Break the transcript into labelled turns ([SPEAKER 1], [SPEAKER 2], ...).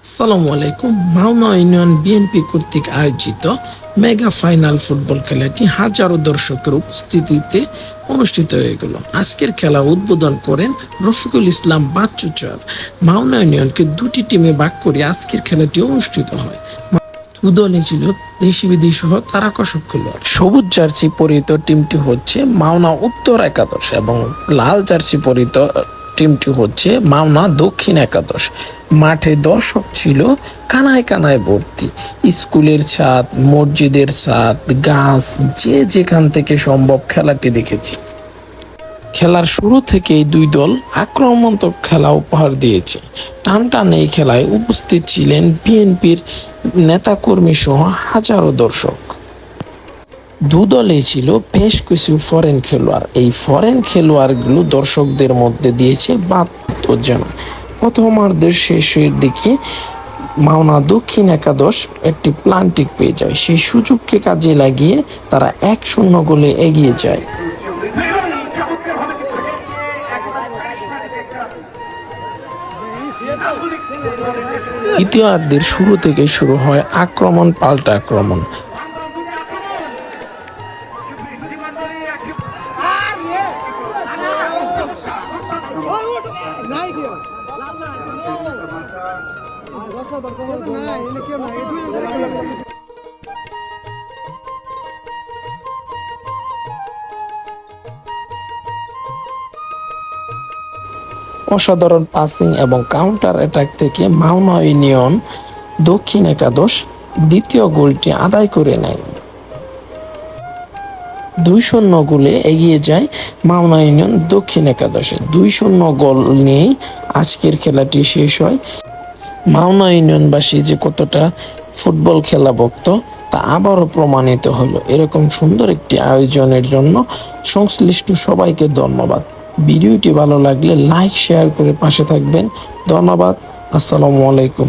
[SPEAKER 1] আসসালামু আলাইকুম। Mawna union BNP কর্তৃক আয়োজিত মেগা ফাইনাল ফুটবল খেলাটি হাজারো দর্শকের উপস্থিতিতে অনুষ্ঠিত হয়ে গেল। আজকের খেলা উদ্বোধন করেন রফিকুল ইসলাম বাচ্চু চর। মাওনা ইউনিয়নকে দুটি টিমে ভাগ করে আজকের খেলাটি অনুষ্ঠিত হয়। দলে ছিল দেশি বিদেশি সহ তারকাসক খেলোয়াড়। সবুজ জার্সি পরিহিত টিমটি হচ্ছে মাওনা উত্তর একাদশ এবং লাল জার্সি পরিহিত টিমটি হচ্ছে মাওনা দক্ষিণ একাদশ। মাঠে দর্শক ছিল কানায় কানায় ভর্তি। স্কুলের ছাদ, মসজিদের ছাদ, গাছ, যে যেখান থেকে সম্ভব খেলাটি দেখেছি। খেলার শুরু থেকেই দুই দল আক্রমণাত্মক খেলা উপহার দিয়েছে। টান এই খেলায় উপস্থিত ছিলেন বিএনপির নেতাকর্মী সহ হাজারো দর্শক। দুদলে ছিল বেশ কিছু ফরেন খেলোয়াড়। এই ফরেন খেলোয়াড়গুলো দর্শকদের মধ্যে দিয়েছে উত্তেজনা। প্রথমার্ধের শেষের দিকে মাওনা দক্ষিণ একাদশ একটি প্লান্টিক পেয়ে যায়। সেই সুযোগকে কাজে লাগিয়ে তারা 1-0 গোলে এগিয়ে যায়। দ্বিতীয়ার্ধের শুরু থেকে শুরু হয় আক্রমণ পাল্টা আক্রমণ। অসাধারণ পাসিং এবং কাউন্টার অ্যাটাক থেকে মাওনা ইউনিয়ন দক্ষিণ একাদশ দ্বিতীয় গোলটি আদায় করে নেয়। 2-0 গোলে এগিয়ে যায় মাওনা ইউনিয়ন দক্ষিণ একাদশে। 2-0 গোল নিয়েই আজকের খেলাটি শেষ হয়। মাওনা ইউনিয়নবাসী যে কতটা ফুটবল খেলা ভক্ত তা আবারও প্রমাণিত হলো। এরকম সুন্দর একটি আয়োজনের জন্য সংশ্লিষ্ট সবাইকে ধন্যবাদ। ভিডিওটি ভালো লাগলে লাইক শেয়ার করে পাশে থাকবেন। ধন্যবাদ। আসসালামু আলাইকুম।